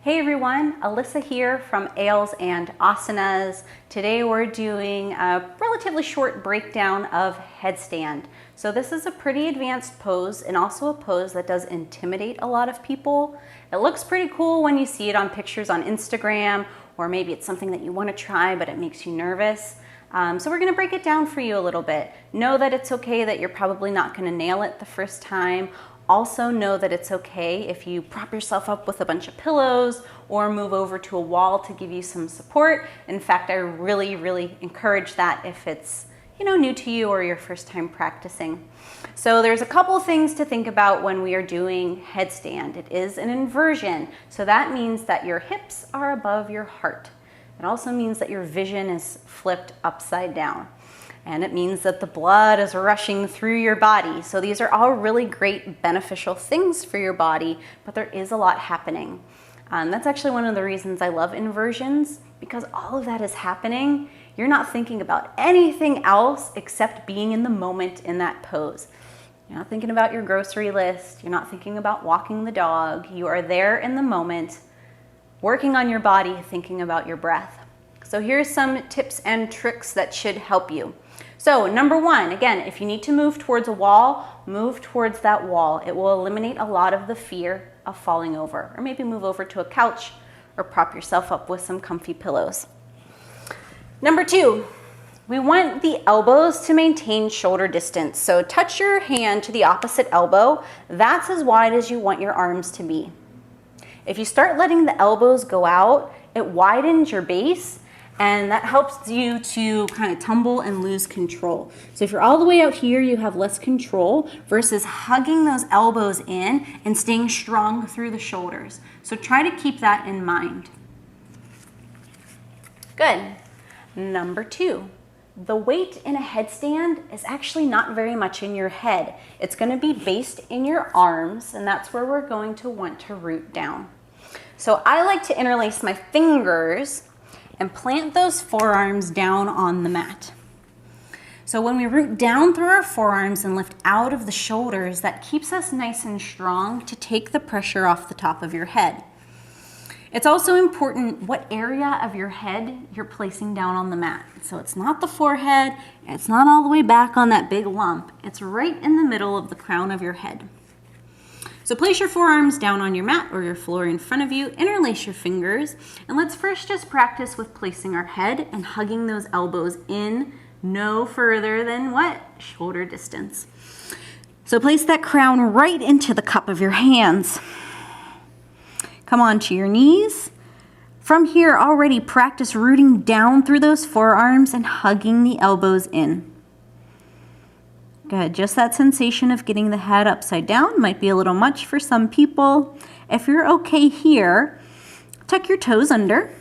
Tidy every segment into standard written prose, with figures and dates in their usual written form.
Hey everyone, Alyssa here from Ales and Asanas. Today we're doing a relatively short breakdown of headstand. So this is a pretty advanced pose and also a pose that does intimidate a lot of people. It looks pretty cool when you see it on pictures on Instagram, or maybe it's something that you want to try but it makes you nervous. So we're going to break it down for you a little bit. Know that it's okay that you're probably not going to nail it the first time. Also know that it's okay if you prop yourself up with a bunch of pillows or move over to a wall to give you some support. In fact, I really encourage that if it's new to you or your first time practicing. So there's a couple things to think about when we are doing headstand. It is an inversion, so that means that your hips are above your heart. It also means that your vision is flipped upside down. And it means that the blood is rushing through your body. So these are all really great beneficial things for your body, but there is a lot happening. That's actually one of the reasons I love inversions, because all of that is happening. You're not thinking about anything else except being in the moment in that pose. You're not thinking about your grocery list. You're not thinking about walking the dog. You are there in the moment, working on your body, thinking about your breath. So here's some tips and tricks that should help you. So number one, again, if you need to move towards a wall, move towards that wall. It will eliminate a lot of the fear of falling over, or maybe move over to a couch or prop yourself up with some comfy pillows. Number two, we want the elbows to maintain shoulder distance. So touch your hand to the opposite elbow. That's as wide as you want your arms to be. If you start letting the elbows go out, it widens your base, and that helps you to kind of tumble and lose control. So if you're all the way out here, you have less control versus hugging those elbows in and staying strong through the shoulders. So try to keep that in mind. Good. Number two, the weight in a headstand is actually not very much in your head. It's going to be based in your arms, and that's where we're going to want to root down. So I like to interlace my fingers and plant those forearms down on the mat. So when we root down through our forearms and lift out of the shoulders, that keeps us nice and strong to take the pressure off the top of your head. It's also important what area of your head you're placing down on the mat. So it's not the forehead, it's not all the way back on that big lump. It's right in the middle of the crown of your head. So place your forearms down on your mat or your floor in front of you, interlace your fingers, and let's first just practice with placing our head and hugging those elbows in no further than what? Shoulder distance. So place that crown right into the cup of your hands. Come onto your knees. From here, already practice rooting down through those forearms and hugging the elbows in. Good, just that sensation of getting the head upside down might be a little much for some people. If you're okay here, tuck your toes under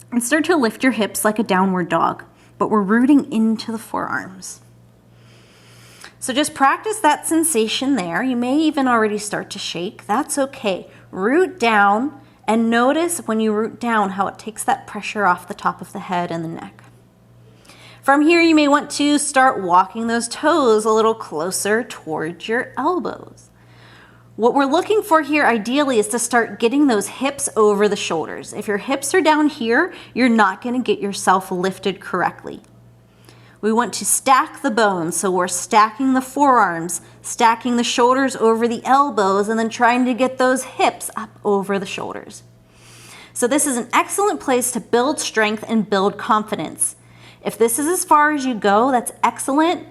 and start to lift your hips like a downward dog, but we're rooting into the forearms. So just practice that sensation there. You may even already start to shake. That's okay. Root down and notice when you root down how it takes that pressure off the top of the head and the neck. From here, you may want to start walking those toes a little closer towards your elbows. What we're looking for here ideally is to start getting those hips over the shoulders. If your hips are down here, you're not going to get yourself lifted correctly. We want to stack the bones, so we're stacking the forearms, stacking the shoulders over the elbows, and then trying to get those hips up over the shoulders. So this is an excellent place to build strength and build confidence. If this is as far as you go, that's excellent.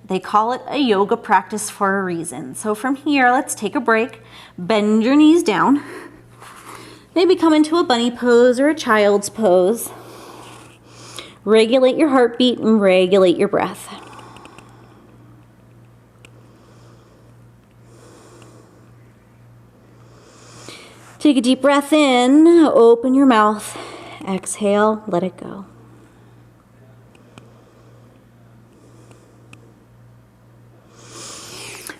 They call it a yoga practice for a reason. So from here, let's take a break. Bend your knees down. Maybe come into a bunny pose or a child's pose. Regulate your heartbeat and regulate your breath. Take a deep breath in, open your mouth. Exhale, let it go.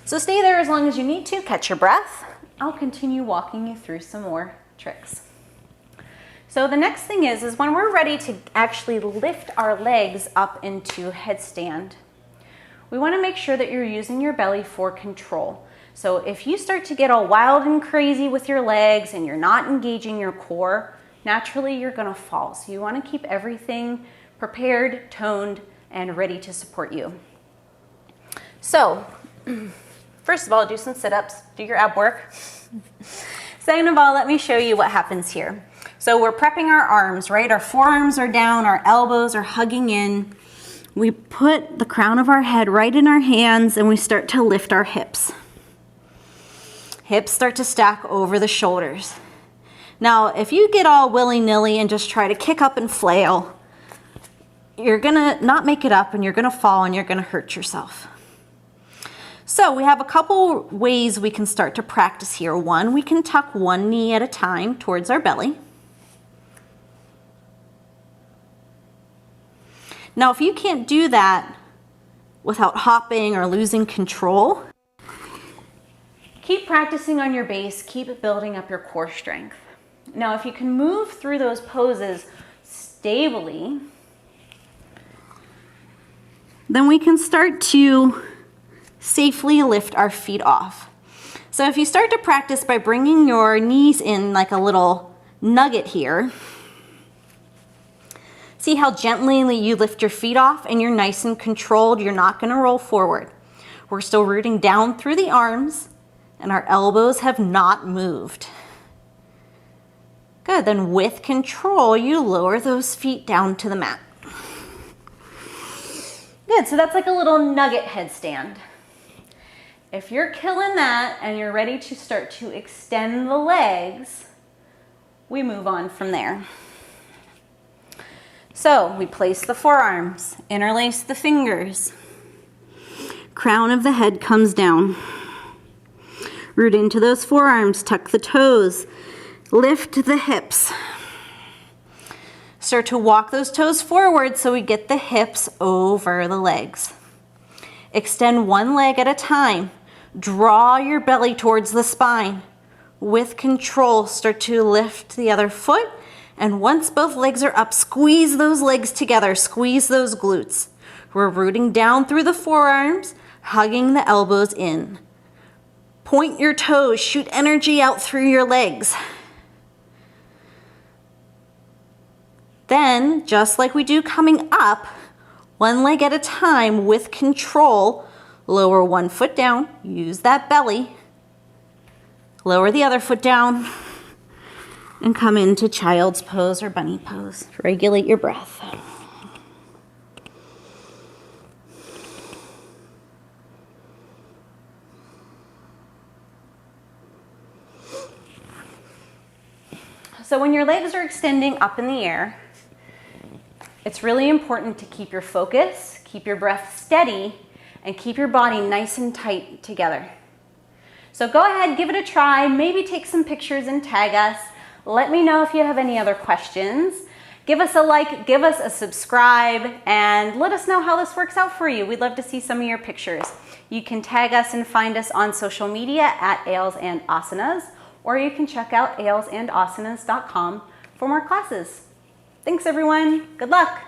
So stay there as long as you need to, catch your breath. I'll continue walking you through some more tricks. So the next thing is when we're ready to actually lift our legs up into headstand, we want to make sure that you're using your belly for control. So if you start to get all wild and crazy with your legs and you're not engaging your core, naturally you're gonna fall. So you wanna keep everything prepared, toned, and ready to support you. So, first of all, do some sit-ups, do your ab work. Second of all, let me show you what happens here. So we're prepping our arms, right? Our forearms are down, our elbows are hugging in. We put the crown of our head right in our hands and we start to lift our hips. Hips start to stack over the shoulders. Now, if you get all willy-nilly and just try to kick up and flail, you're gonna not make it up and you're gonna fall and you're gonna hurt yourself. So we have a couple ways we can start to practice here. One, we can tuck one knee at a time towards our belly. Now, if you can't do that without hopping or losing control, keep practicing on your base, keep building up your core strength. Now, if you can move through those poses stably, then we can start to safely lift our feet off. So if you start to practice by bringing your knees in like a little nugget here, see how gently you lift your feet off and you're nice and controlled. You're not gonna roll forward. We're still rooting down through the arms and our elbows have not moved. Good, then with control, you lower those feet down to the mat. Good, so that's like a little nugget headstand. If you're killing that and you're ready to start to extend the legs, we move on from there. So we place the forearms, interlace the fingers. Crown of the head comes down. Root into those forearms, tuck the toes, lift the hips. Start to walk those toes forward so we get the hips over the legs. Extend one leg at a time. Draw your belly towards the spine. With control, start to lift the other foot. And once both legs are up, squeeze those legs together. Squeeze those glutes. We're rooting down through the forearms, hugging the elbows in. Point your toes. Shoot energy out through your legs. Then, just like we do coming up, one leg at a time with control, lower one foot down, use that belly, lower the other foot down, and come into child's pose or bunny pose. Regulate your breath. So when your legs are extending up in the air, it's really important to keep your focus, keep your breath steady, and keep your body nice and tight together. So go ahead, give it a try, maybe take some pictures and tag us. Let me know if you have any other questions. Give us a like, give us a subscribe, and let us know how this works out for you. We'd love to see some of your pictures. You can tag us and find us on social media at Ales and Asanas, or you can check out alesandasanas.com for more classes. Thanks everyone, good luck.